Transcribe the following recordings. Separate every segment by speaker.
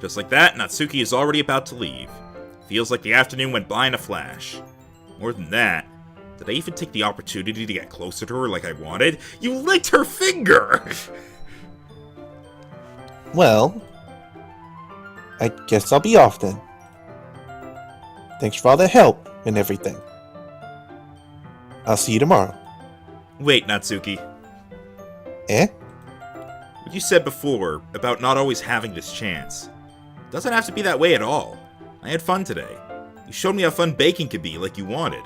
Speaker 1: Just like that, Natsuki is already about to leave. Feels like the afternoon went by in a flash. More than that, did I even take the opportunity to get closer to her like I wanted? You licked her finger!
Speaker 2: Well, I guess I'll be off then. Thanks for all the help and everything. I'll see you tomorrow.
Speaker 1: Wait, Natsuki.
Speaker 2: Eh?
Speaker 1: What you said before about not always having this chance doesn't have to be that way at all. I had fun today. You showed me how fun baking could be like you wanted.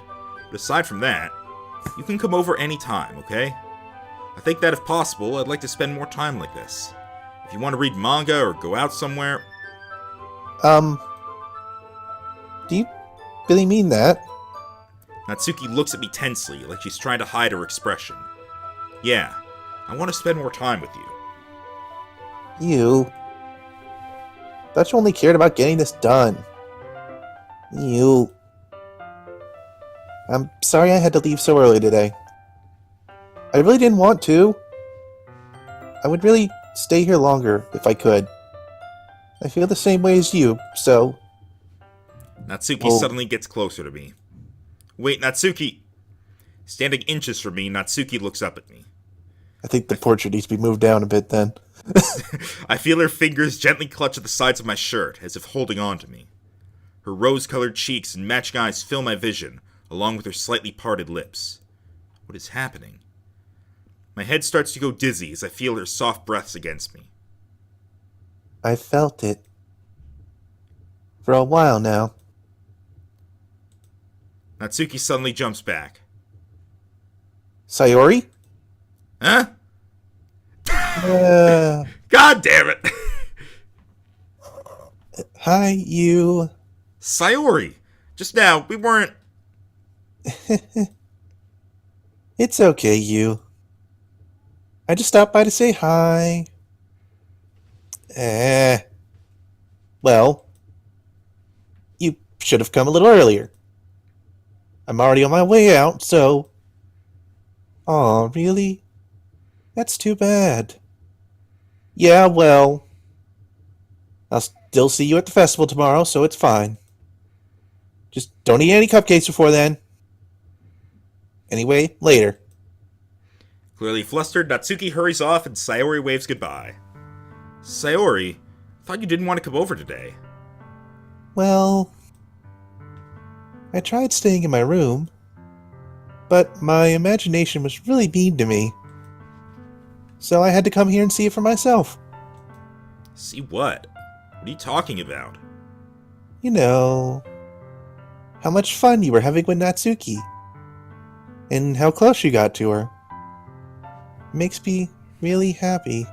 Speaker 1: But aside from that, you can come over anytime, okay? I think that if possible, I'd like to spend more time like this. If you want to read manga or go out somewhere...
Speaker 2: Do you really mean that?
Speaker 1: Natsuki looks at me tensely, like she's trying to hide her expression. Yeah, I want to spend more time with you.
Speaker 2: You. Thought you only cared about getting this done. You. I'm sorry I had to leave so early today. I really didn't want to. I would really stay here longer if I could. I feel the same way as you, so...
Speaker 1: Natsuki suddenly gets closer to me. Wait, Natsuki! Standing inches from me, Natsuki looks up at me.
Speaker 2: I think the portrait needs to be moved down a bit then.
Speaker 1: I feel her fingers gently clutch at the sides of my shirt, as if holding on to me. Her rose-colored cheeks and matching eyes fill my vision, along with her slightly parted lips. What is happening? My head starts to go dizzy as I feel her soft breaths against me.
Speaker 2: I felt it. For a while now.
Speaker 1: Natsuki suddenly jumps back.
Speaker 2: Sayori?
Speaker 1: Huh?
Speaker 2: Uh,
Speaker 1: God damn it!
Speaker 2: Hi, you.
Speaker 1: Sayori! Just now, we weren't...
Speaker 2: It's okay, you. I just stopped by to say hi. Well, you should have come a little earlier. I'm already on my way out, so... Aw, really? That's too bad. Yeah, well... I'll still see you at the festival tomorrow, so it's fine. Just don't eat any cupcakes before then. Anyway, later.
Speaker 1: Clearly flustered, Natsuki hurries off and Sayori waves goodbye. Sayori, I thought you didn't want to come over today.
Speaker 2: Well... I tried staying in my room, but my imagination was really mean to me. So I had to come here and see it for myself.
Speaker 1: See what? What are you talking about?
Speaker 2: You know, how much fun you were having with Natsuki, and how close you got to her. It makes me really happy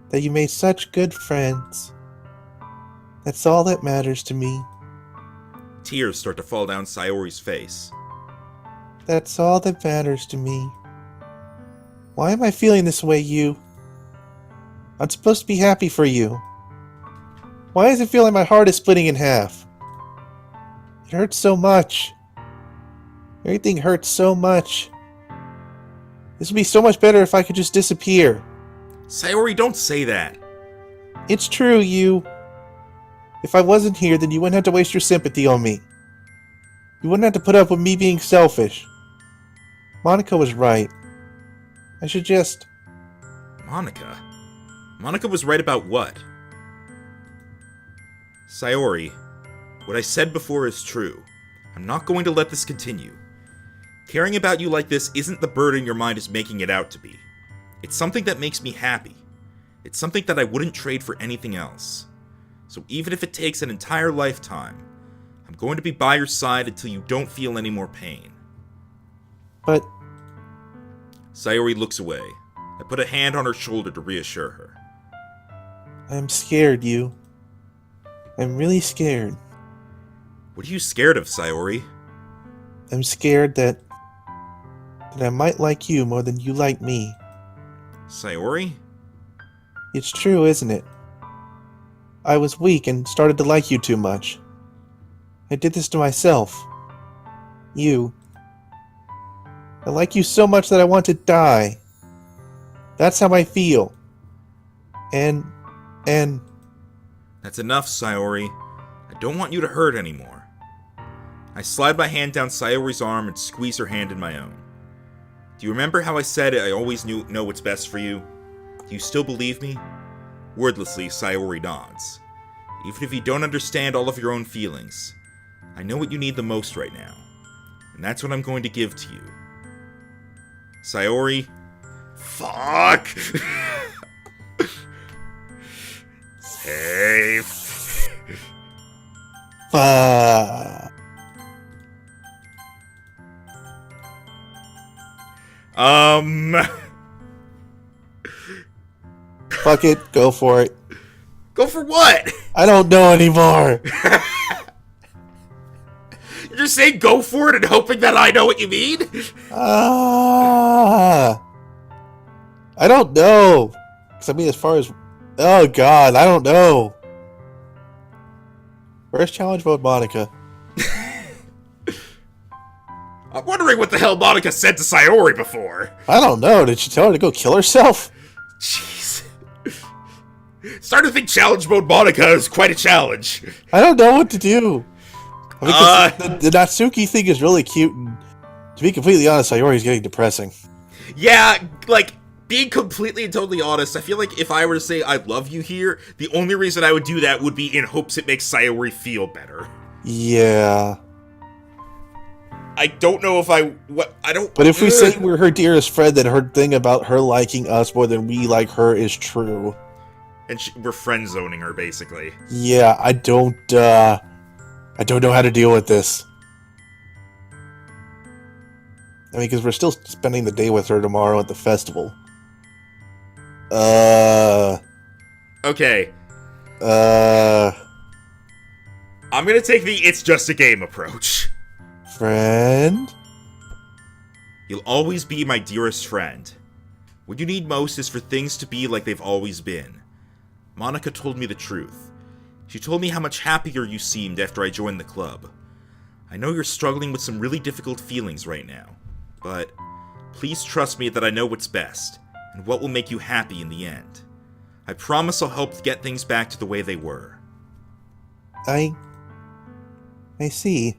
Speaker 2: that you made such good friends. That's all that matters to me.
Speaker 1: Tears start to fall down Sayori's face.
Speaker 2: That's all that matters to me. Why am I feeling this way, you? I'm supposed to be happy for you. Why does it feel like my heart is splitting in half? It hurts so much. Everything hurts so much. This would be so much better if I could just disappear.
Speaker 1: Sayori, don't say that.
Speaker 2: It's true, you. If I wasn't here, then you wouldn't have to waste your sympathy on me. You wouldn't have to put up with me being selfish. Monica was right. I should just...
Speaker 1: Monica? Monica was right about what? Sayori, what I said before is true. I'm not going to let this continue. Caring about you like this isn't the burden your mind is making it out to be. It's something that makes me happy. It's something that I wouldn't trade for anything else. So even if it takes an entire lifetime, I'm going to be by your side until you don't feel any more pain.
Speaker 2: But...
Speaker 1: Sayori looks away. I put a hand on her shoulder to reassure her.
Speaker 2: I'm scared, you. I'm really scared.
Speaker 1: What are you scared of, Sayori?
Speaker 2: I'm scared that I might like you more than you like me.
Speaker 1: Sayori?
Speaker 2: It's true, isn't it? I was weak and started to like you too much. I did this to myself. You. I like you so much that I want to die. That's how I feel. And
Speaker 1: That's enough, Sayori. I don't want you to hurt anymore. I slide my hand down Sayori's arm and squeeze her hand in my own. Do you remember how I said I always know what's best for you? Do you still believe me? Wordlessly, Sayori nods. Even if you don't understand all of your own feelings, I know what you need the most right now. And that's what I'm going to give to you. Sayori... Fuck! Safe.
Speaker 2: Fuck it, go for it.
Speaker 1: Go for what?
Speaker 2: I don't know anymore.
Speaker 1: You're just saying go for it and hoping that I know what you mean?
Speaker 2: I don't know. 'Cause I mean, as far as... Oh, God, I don't know. Where's challenge mode Monica?
Speaker 1: I'm wondering what the hell Monica said to Sayori before.
Speaker 2: I don't know. Did she tell her to go kill herself?
Speaker 1: Jeez. Starting to think challenge mode Monica is quite a challenge.
Speaker 2: I don't know what to do. I mean, the Natsuki thing is really cute, and to be completely honest, Sayori's getting depressing.
Speaker 1: Yeah, like, being completely and totally honest, I feel like if I were to say I love you here, the only reason I would do that would be in hopes it makes Sayori feel better.
Speaker 2: Yeah.
Speaker 1: I don't know if I don't...
Speaker 2: But if we say we're her dearest friend, then her thing about her liking us more than we like her is true.
Speaker 1: And we're friend-zoning her, basically.
Speaker 2: Yeah, I don't know how to deal with this. I mean, because we're still spending the day with her tomorrow at the festival.
Speaker 1: Okay.
Speaker 2: I'm
Speaker 1: gonna take the it's just a game approach.
Speaker 2: Friend?
Speaker 1: You'll always be my dearest friend. What you need most is for things to be like they've always been. Monica told me the truth. She told me how much happier you seemed after I joined the club. I know you're struggling with some really difficult feelings right now, but please trust me that I know what's best, and what will make you happy in the end. I promise I'll help get things back to the way they were.
Speaker 2: I see.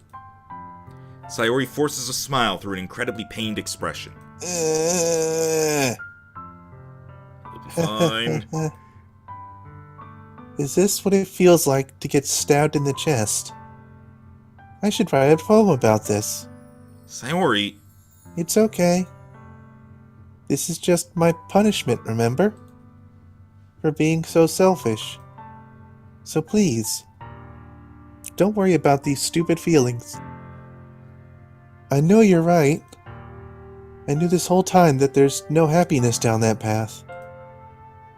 Speaker 1: Sayori forces a smile through an incredibly pained expression. You'll be fine.
Speaker 2: Is this what it feels like to get stabbed in the chest? I should write a poem about this.
Speaker 1: Sayori...
Speaker 2: It's okay. This is just my punishment, remember? For being so selfish. So please, don't worry about these stupid feelings. I know you're right. I knew this whole time that there's no happiness down that path.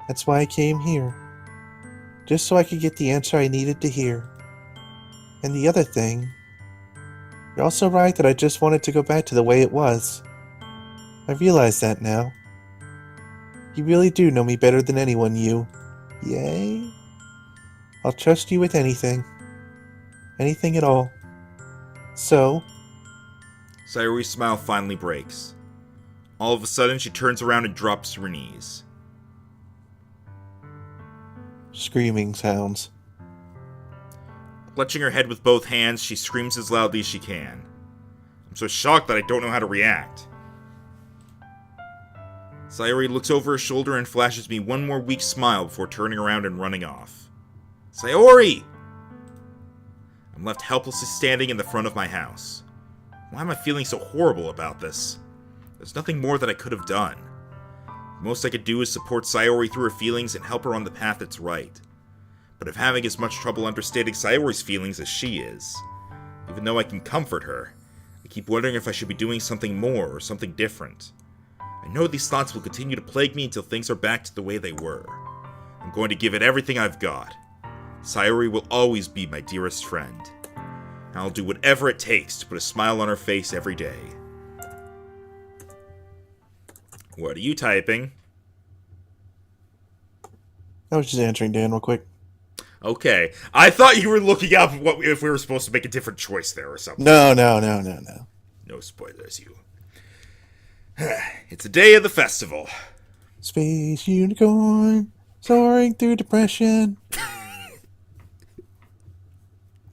Speaker 2: That's why I came here. Just so I could get the answer I needed to hear. And the other thing, you're also right that I just wanted to go back to the way it was. I realize that now. You really do know me better than anyone, you. Yay? I'll trust you with anything. Anything at all. So...
Speaker 1: Sayori's smile finally breaks. All of a sudden, she turns around and drops to her knees.
Speaker 2: Screaming sounds.
Speaker 1: Clutching her head with both hands, she screams as loudly as she can. I'm so shocked that I don't know how to react. Sayori looks over her shoulder and flashes me one more weak smile before turning around and running off. Sayori! I'm left helplessly standing in the front of my house. Why am I feeling so horrible about this? There's nothing more that I could have done. The most I could do is support Sayori through her feelings and help her on the path that's right. But I'm having as much trouble understanding Sayori's feelings as she is. Even though I can comfort her, I keep wondering if I should be doing something more or something different. I know these thoughts will continue to plague me until things are back to the way they were. I'm going to give it everything I've got. Sayori will always be my dearest friend. And I'll do whatever it takes to put a smile on her face every day. What are you typing?
Speaker 2: I was just answering Dan real quick.
Speaker 1: Okay. I thought you were looking up if we were supposed to make a different choice there or something.
Speaker 2: No.
Speaker 1: No spoilers, you. It's the day of the festival.
Speaker 2: Space unicorn, soaring through depression.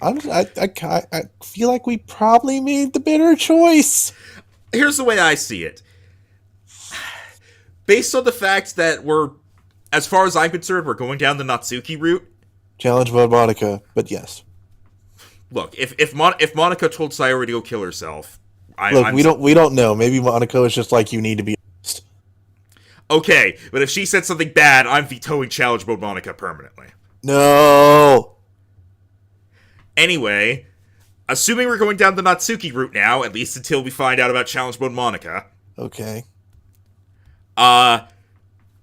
Speaker 2: I feel like we probably made the better choice.
Speaker 1: Here's the way I see it. Based on the fact that as far as I'm concerned, we're going down the Natsuki route.
Speaker 2: Challenge mode Monica, but yes.
Speaker 1: Look, if Monica told Sayori to go kill herself,
Speaker 2: we don't know. Maybe Monica is just like, you need to be honest.
Speaker 1: Okay, but if she said something bad, I'm vetoing challenge mode Monica permanently.
Speaker 2: No.
Speaker 1: Anyway, assuming we're going down the Natsuki route now, at least until we find out about challenge mode Monica.
Speaker 2: Okay.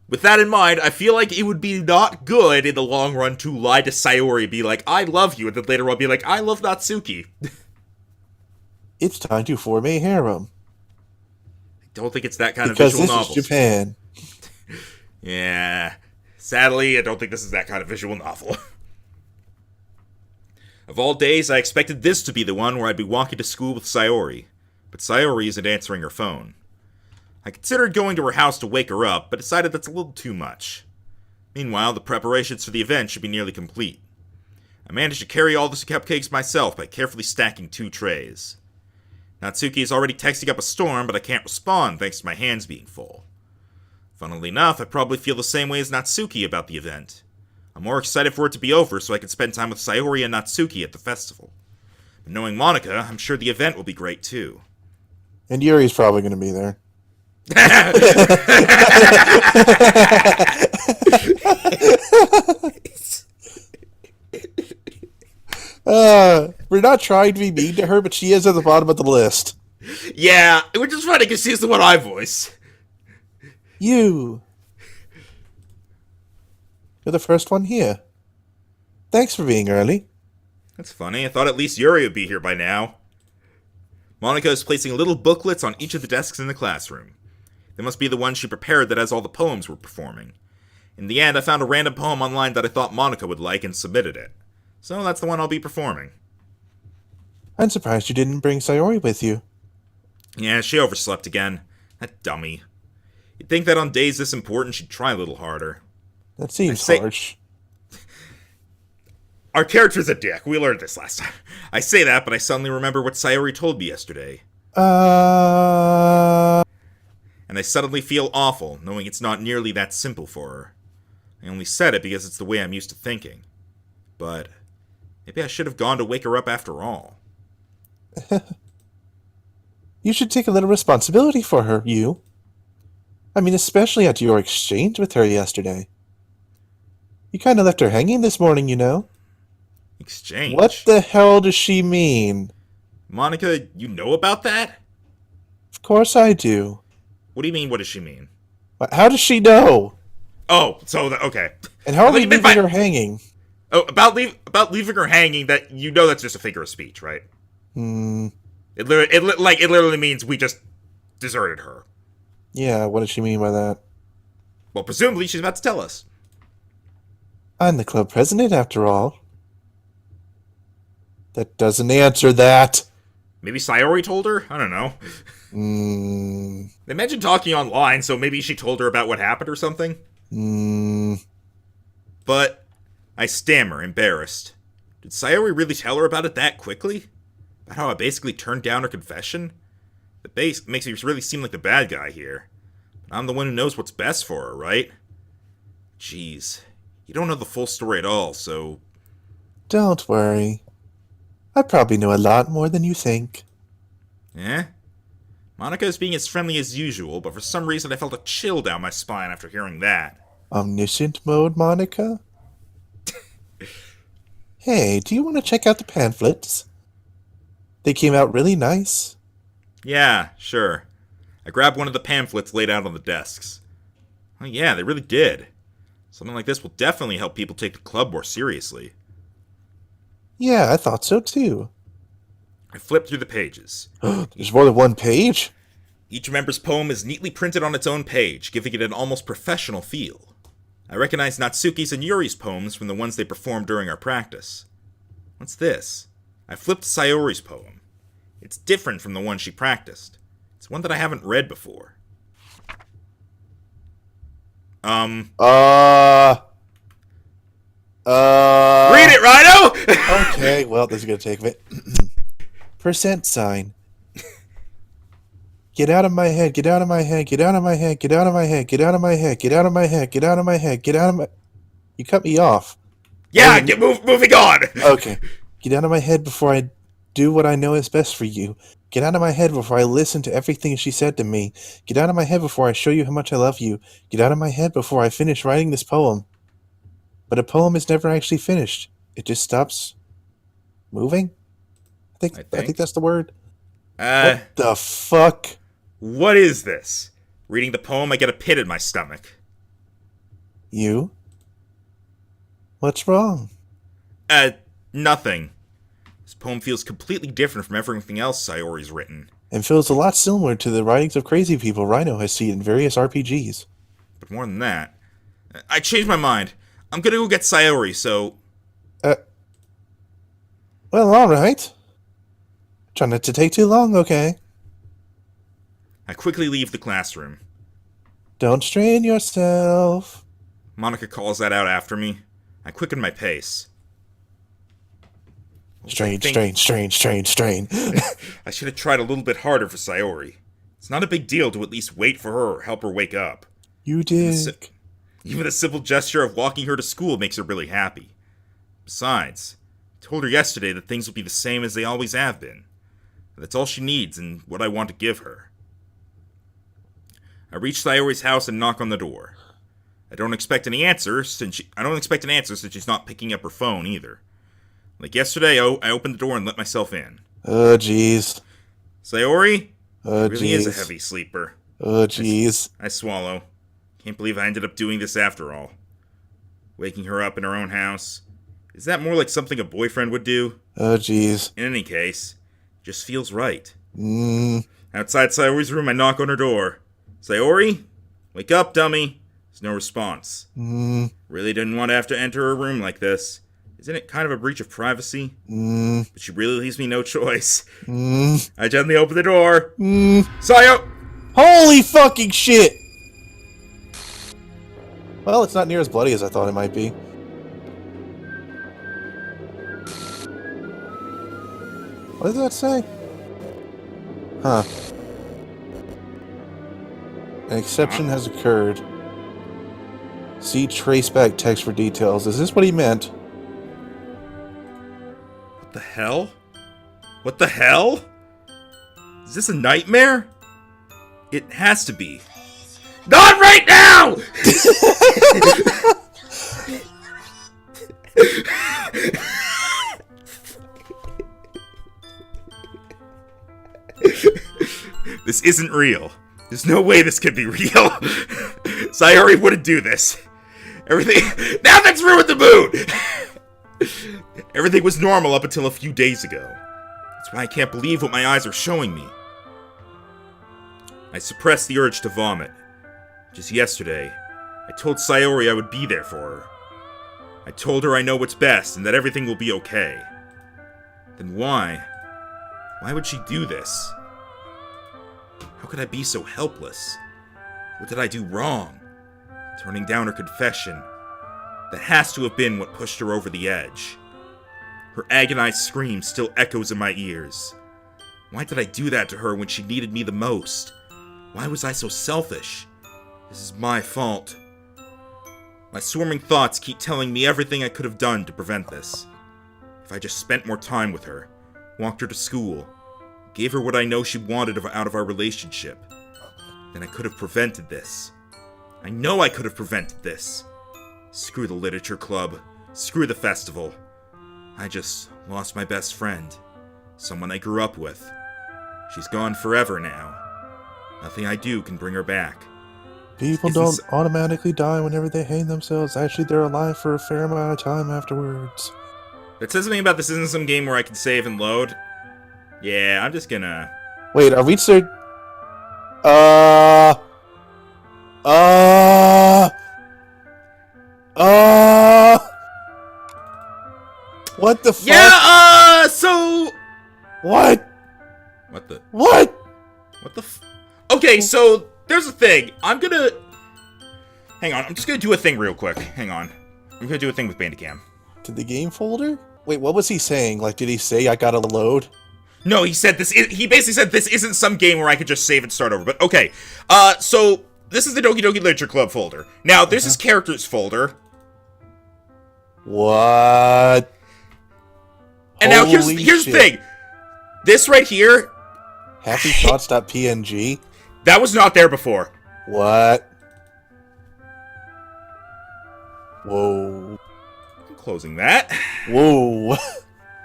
Speaker 1: With that in mind, I feel like it would be not good in the long run to lie to Sayori and be like, I love you, and then later on be like, I love Natsuki.
Speaker 2: It's time to form a harem.
Speaker 1: I don't think it's that kind of visual novel.
Speaker 2: Because this is Japan.
Speaker 1: Yeah. Sadly, I don't think this is that kind of visual novel. Of all days, I expected this to be the one where I'd be walking to school with Sayori. But Sayori isn't answering her phone. I considered going to her house to wake her up, but decided that's a little too much. Meanwhile, the preparations for the event should be nearly complete. I managed to carry all the cupcakes myself by carefully stacking 2 trays. Natsuki is already texting up a storm, but I can't respond thanks to my hands being full. Funnily enough, I probably feel the same way as Natsuki about the event. I'm more excited for it to be over so I can spend time with Sayori and Natsuki at the festival. But knowing Monica, I'm sure the event will be great too.
Speaker 2: And Yuri's probably going to be there. We're not trying to be mean to her, but she is at the bottom of the list.
Speaker 1: Yeah, which is funny because she's the one I voice.
Speaker 2: You're the first one here. Thanks for being early.
Speaker 1: That's funny. I thought at least Yuri would be here by now. Monica is placing little booklets on each of the desks in the classroom. They must be the one she prepared that has all the poems we're performing. In the end, I found a random poem online that I thought Monica would like and submitted it. So that's the one I'll be performing.
Speaker 2: I'm surprised you didn't bring Sayori with you.
Speaker 1: Yeah, she overslept again. That dummy. You'd think that on days this important she'd try a little harder.
Speaker 2: That seems harsh.
Speaker 1: Our character's a dick. We learned this last time. I say that, but I suddenly remember what Sayori told me yesterday. And I suddenly feel awful, knowing it's not nearly that simple for her. I only said it because it's the way I'm used to thinking. But maybe I should have gone to wake her up after all.
Speaker 2: You should take a little responsibility for her, you. I mean, especially after your exchange with her yesterday. You kind of left her hanging this morning, you know.
Speaker 1: Exchange?
Speaker 2: What the hell does she mean?
Speaker 1: Monica, you know about that?
Speaker 2: Of course I do.
Speaker 1: What do you mean, what does she mean?
Speaker 2: How does she know?
Speaker 1: Oh, so, okay.
Speaker 2: And how are we leaving her hanging?
Speaker 1: Oh, about leaving her hanging, that you know that's just a figure of speech, right? It literally means we just deserted her.
Speaker 2: Yeah, what does she mean by that?
Speaker 1: Well, presumably she's about to tell us.
Speaker 2: I'm the club president, after all. That doesn't answer that.
Speaker 1: Maybe Sayori told her? I don't know. They mentioned talking online, so maybe she told her about what happened or something? But I stammer, embarrassed. Did Sayori really tell her about it that quickly? About how I basically turned down her confession? The base makes me really seem like the bad guy here. But I'm the one who knows what's best for her, right? Jeez. You don't know the full story at all, so...
Speaker 2: Don't worry. I probably know a lot more than you think.
Speaker 1: Eh? Monica is being as friendly as usual, but for some reason I felt a chill down my spine after hearing that.
Speaker 2: Omniscient mode, Monica? Hey, do you want to check out the pamphlets? They came out really nice.
Speaker 1: Yeah, sure. I grabbed one of the pamphlets laid out on the desks. Oh yeah, they really did. Something like this will definitely help people take the club more seriously.
Speaker 2: Yeah, I thought so too.
Speaker 1: I flipped through the pages.
Speaker 2: There's more than one page?
Speaker 1: Each member's poem is neatly printed on its own page, giving it an almost professional feel. I recognize Natsuki's and Yuri's poems from the ones they performed during our practice. What's this? I flipped Sayori's poem. It's different from the one she practiced. It's one that I haven't read before.
Speaker 2: Read
Speaker 1: it, Rhino!
Speaker 2: Okay, well, this is gonna take a bit. Percent sign. Get out of my head, get out of my head, get out of my head, get out of my head, get out of my head, get out of my head, get out of my head, get out of my... You cut me off.
Speaker 1: Yeah, moving on!
Speaker 2: Okay. Get out of my head before I do what I know is best for you. Get out of my head before I listen to everything she said to me. Get out of my head before I show you how much I love you. Get out of my head before I finish writing this poem. But a poem is never actually finished. It just stops moving? I think that's the word. What the fuck?
Speaker 1: What is this? Reading the poem, I get a pit in my stomach.
Speaker 2: You? What's wrong?
Speaker 1: Nothing. This poem feels completely different from everything else Sayori's written.
Speaker 2: And feels a lot similar to the writings of crazy people Rhino has seen in various RPGs.
Speaker 1: But more than that, I changed my mind. I'm gonna go get Sayori, so...
Speaker 2: Well, alright. Try not to take too long, okay?
Speaker 1: I quickly leave the classroom.
Speaker 2: Don't strain yourself.
Speaker 1: Monica calls that out after me. I quicken my pace.
Speaker 2: Strain.
Speaker 1: I should have tried a little bit harder for Sayori. It's not a big deal to at least wait for her or help her wake up.
Speaker 2: You did.
Speaker 1: Even the simple gesture of walking her to school makes her really happy. Besides, I told her yesterday that things will be the same as they always have been. That's all she needs and what I want to give her. I reach Sayori's house and knock on the door. I don't expect an answer since she's not picking up her phone either. Like yesterday, I opened the door and let myself in.
Speaker 2: Oh, jeez.
Speaker 1: Sayori?
Speaker 2: Oh,
Speaker 1: really is a heavy sleeper.
Speaker 2: Oh, jeez.
Speaker 1: I swallow. Can't believe I ended up doing this after all. Waking her up in her own house. Is that more like something a boyfriend would do?
Speaker 2: Oh, jeez.
Speaker 1: In any case, it just feels right.
Speaker 2: Outside
Speaker 1: Sayori's room, I knock on her door. Sayori? Wake up, dummy. There's no response. Really didn't want to have to enter her room like this. Isn't it kind of a breach of privacy? But she really leaves me no choice. I gently open the door. Sayo!
Speaker 2: Holy fucking shit! Well, it's not near as bloody as I thought it might be. What does that say? Huh. An exception has occurred. See traceback text for details. Is this what he meant?
Speaker 1: What the hell? What the hell? Is this a nightmare? It has to be. Not right now! This isn't real. There's no way this could be real. Sayori wouldn't do this. Everything... Now that's ruined the mood! Everything was normal up until a few days ago. That's why I can't believe what my eyes are showing me. I suppressed the urge to vomit. Just yesterday, I told Sayori I would be there for her. I told her I know what's best and that everything will be okay. Then why? Why would she do this? How could I be so helpless? What did I do wrong? Turning down her confession. That has to have been what pushed her over the edge. Her agonized scream still echoes in my ears. Why did I do that to her when she needed me the most? Why was I so selfish? This is my fault. My swarming thoughts keep telling me everything I could have done to prevent this. If I just spent more time with her, walked her to school, gave her what I know she wanted out of our relationship, then I could have prevented this. I know I could have prevented this. Screw the literature club. Screw the festival. I just lost my best friend. Someone I grew up with. She's gone forever now. Nothing I do can bring her back.
Speaker 2: People don't automatically die whenever they hang themselves. Actually, they're alive for a fair amount of time afterwards.
Speaker 1: It says something about this isn't some game where I can save and load. Yeah, I'm just gonna...
Speaker 2: Wait, are we still... What the fuck?
Speaker 1: Yeah, so...
Speaker 2: What?
Speaker 1: What the...
Speaker 2: What?
Speaker 1: What the Okay, so, there's a thing. I'm gonna... Hang on, I'm just gonna do a thing real quick. Hang on. I'm gonna do a thing with Bandicam.
Speaker 2: To the game folder? Wait, what was he saying? Like, did he say I gotta load?
Speaker 1: No, he said this. He basically said this isn't some game where I could just save and start over. But okay, so this is the Doki Doki Literature Club folder. Now there's his characters folder.
Speaker 2: What?
Speaker 1: And now here's the thing. This right here.
Speaker 2: HappyThoughts.png?
Speaker 1: That was not there before.
Speaker 2: What? Whoa.
Speaker 1: I'm closing that.
Speaker 2: Whoa.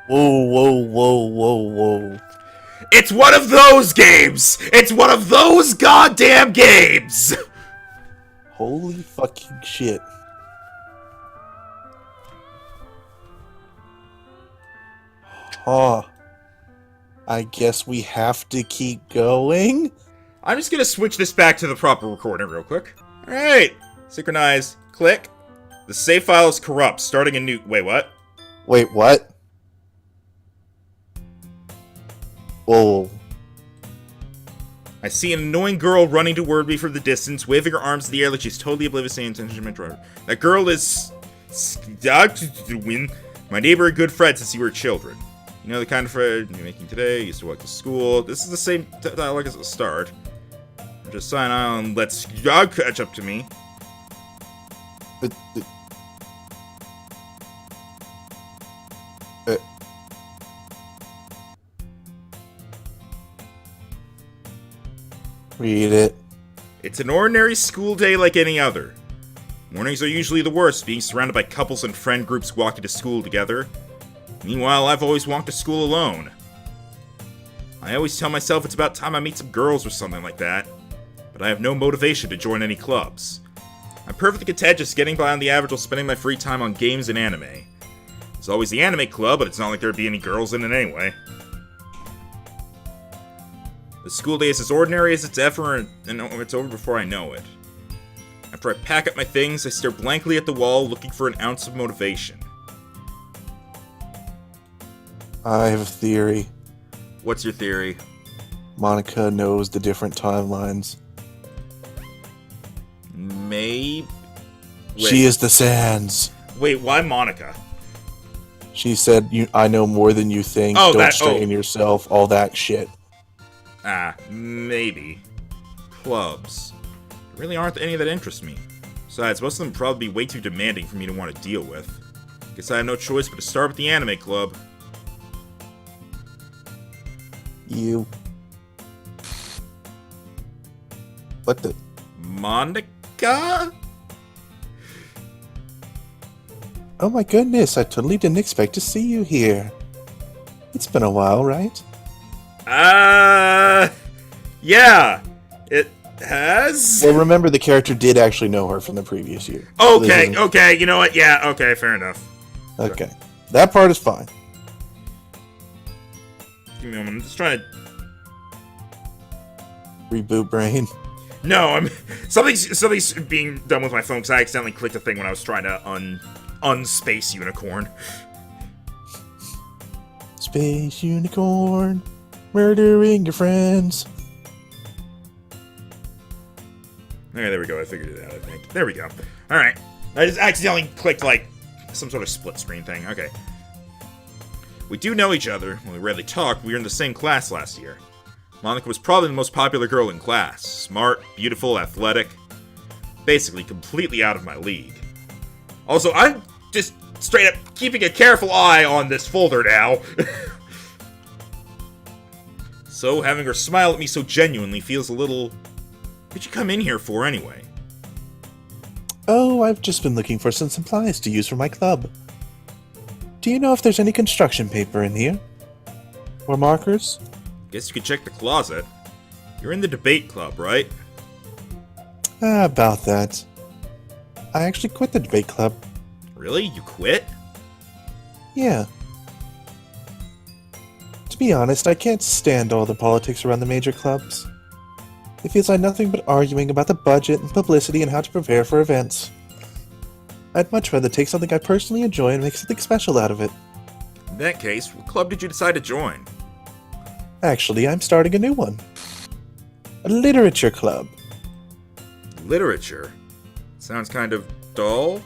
Speaker 2: Whoa.
Speaker 1: It's one of those games! It's one of those goddamn games!
Speaker 2: Holy fucking shit. Huh. I guess we have to keep going?
Speaker 1: I'm just gonna switch this back to the proper recording real quick. Alright. Synchronize. Click. The save file is corrupt. Starting a new... Wait, what?
Speaker 2: Wait, what? Whoa.
Speaker 1: I see an annoying girl running toward me from the distance, waving her arms in the air like she's totally oblivious to the intention of my driver. That girl is... my neighbor and good friend since we were children. You know the kind of friend you're making today, used to walk to school. This is the same dialogue as at the start. Just sign on, let's catch up to me.
Speaker 2: Read it.
Speaker 1: It's an ordinary school day like any other. Mornings are usually the worst, being surrounded by couples and friend groups walking to school together. Meanwhile, I've always walked to school alone. I always tell myself it's about time I meet some girls or something like that, but I have no motivation to join any clubs. I'm perfectly content just getting by on the average while spending my free time on games and anime. There's always the anime club, but it's not like there'd be any girls in it anyway. The school day is as ordinary as it's ever, and it's over before I know it. After I pack up my things, I stare blankly at the wall, looking for an ounce of motivation.
Speaker 2: I have a theory.
Speaker 1: What's your theory?
Speaker 2: Monica knows the different timelines.
Speaker 1: Maybe...
Speaker 2: She is the Sans.
Speaker 1: Wait, why Monica?
Speaker 2: She said, I know more than you think, don't strain yourself, all that shit.
Speaker 1: Maybe. Clubs. There really aren't any that interest me. Besides, most of them would probably be way too demanding for me to want to deal with. Guess I have no choice but to start with the anime club.
Speaker 2: You. What the?
Speaker 1: Monica?
Speaker 2: Oh my goodness, I totally didn't expect to see you here. It's been a while, right?
Speaker 1: Yeah. It has?
Speaker 2: Well, remember the character did actually know her from the previous year.
Speaker 1: Okay, you know what? Yeah, okay, fair enough.
Speaker 2: Okay. That part is fine.
Speaker 1: Give me a moment, I'm just trying to...
Speaker 2: Reboot brain.
Speaker 1: No, I'm... Something's being done with my phone, because I accidentally clicked a thing when I was trying to unspace unicorn.
Speaker 2: Space unicorn, murdering your friends.
Speaker 1: Okay, there we go. I figured it out, I think. There we go. Alright. I just accidentally clicked, like, some sort of split screen thing. Okay. We do know each other. When we rarely talk, we were in the same class last year. Monica was probably the most popular girl in class. Smart, beautiful, athletic. Basically, completely out of my league. Also, I'm just straight up keeping a careful eye on this folder now. So, having her smile at me so genuinely feels a little... What'd you come in here for, anyway?
Speaker 2: Oh, I've just been looking for some supplies to use for my club. Do you know if there's any construction paper in here? Or markers?
Speaker 1: Guess you could check the closet. You're in the debate club, right?
Speaker 2: About that. I actually quit the debate club.
Speaker 1: Really? You quit?
Speaker 2: Yeah. To be honest, I can't stand all the politics around the major clubs. It feels like nothing but arguing about the budget and publicity and how to prepare for events. I'd much rather take something I personally enjoy and make something special out of it.
Speaker 1: In that case, what club did you decide to join?
Speaker 2: Actually, I'm starting a new one. A literature club.
Speaker 1: Literature? Sounds kind of dull.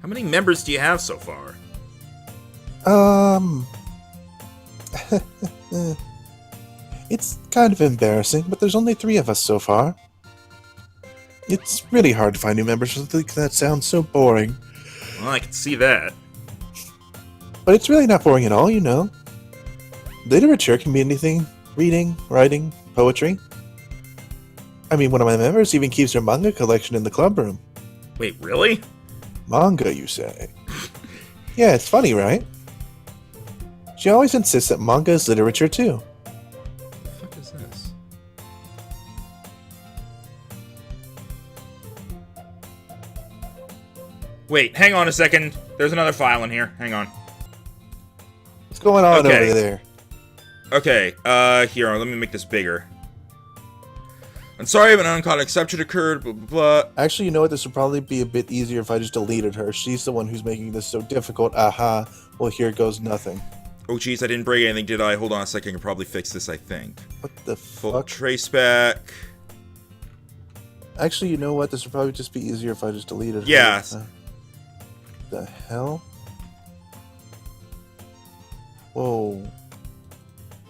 Speaker 1: How many members do you have so far?
Speaker 2: Um, it's kind of embarrassing, but there's only 3 of us so far. It's really hard to find new members for something that sounds so boring.
Speaker 1: Well, I can see that.
Speaker 2: But it's really not boring at all, you know. Literature can be anything. Reading, writing, poetry. I mean, one of my members even keeps her manga collection in the club room.
Speaker 1: Wait, really?
Speaker 2: Manga, you say? Yeah, it's funny, right? She always insists that manga is literature, too.
Speaker 1: What the fuck is this? Wait, hang on a second. There's another file in here. Hang on.
Speaker 2: What's going on
Speaker 1: Okay.
Speaker 2: over there?
Speaker 1: Okay, here, let me make this bigger. I'm sorry if an uncaught exception occurred, blah, blah, blah.
Speaker 2: Actually, you know what? This would probably be a bit easier if I just deleted her. She's the one who's making this so difficult. Aha. Well, here goes nothing.
Speaker 1: Oh, jeez, I didn't break anything, did I? Hold on a second, I can probably fix this, I think.
Speaker 2: What the
Speaker 1: Full
Speaker 2: fuck?
Speaker 1: trace back.
Speaker 2: Actually, you know what? This would probably just be easier if I just deleted her.
Speaker 1: Yeah.
Speaker 2: The hell? Whoa.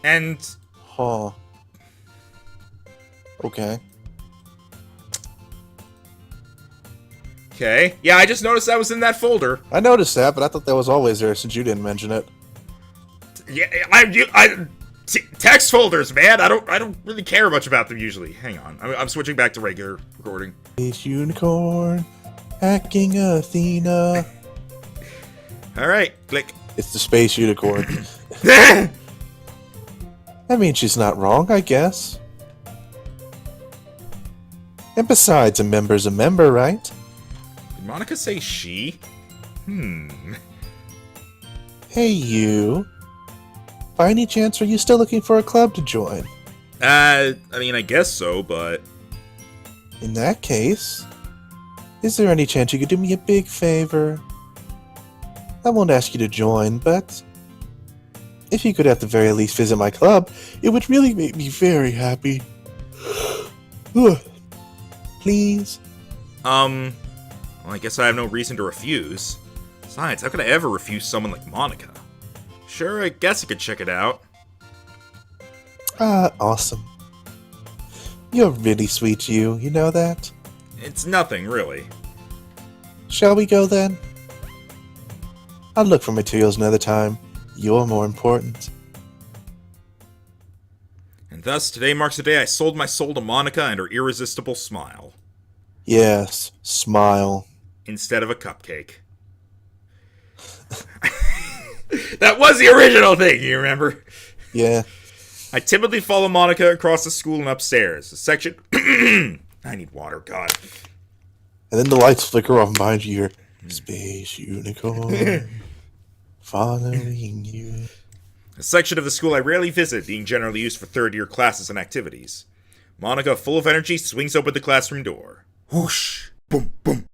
Speaker 1: And
Speaker 2: Huh. Okay.
Speaker 1: okay. Yeah, I just noticed that was in that folder.
Speaker 2: I noticed that, but I thought that was always there since you didn't mention it.
Speaker 1: Yeah, text folders, man. I don't really care much about them usually. Hang on, I'm switching back to regular recording.
Speaker 2: Space unicorn hacking Athena.
Speaker 1: All right, click.
Speaker 2: It's the space unicorn. I mean, she's not wrong, I guess. And besides, a member's a member, right?
Speaker 1: Did Monica say she?
Speaker 2: Hey, you. By any chance, are you still looking for a club to join?
Speaker 1: I mean, I guess so, but
Speaker 2: In that case, is there any chance you could do me a big favor? I won't ask you to join, but if you could at the very least visit my club, it would really make me very happy. Please?
Speaker 1: well, I guess I have no reason to refuse. Besides, how could I ever refuse someone like Monica? Sure, I guess I could check it out.
Speaker 2: Awesome. You're really sweet, you know that?
Speaker 1: It's nothing, really.
Speaker 2: Shall we go then? I'll look for materials another time. You're more important.
Speaker 1: And thus, today marks the day I sold my soul to Monica and her irresistible smile.
Speaker 2: Yes, smile.
Speaker 1: Instead of a cupcake. That was the original thing, you remember?
Speaker 2: Yeah.
Speaker 1: I timidly follow Monica across the school and upstairs. The section... I need water, God.
Speaker 2: And then the lights flicker off behind you. Your space unicorn following you.
Speaker 1: A section of the school I rarely visit, being generally used for third-year classes and activities. Monica, full of energy, swings open the classroom door. Whoosh! Boom, boom.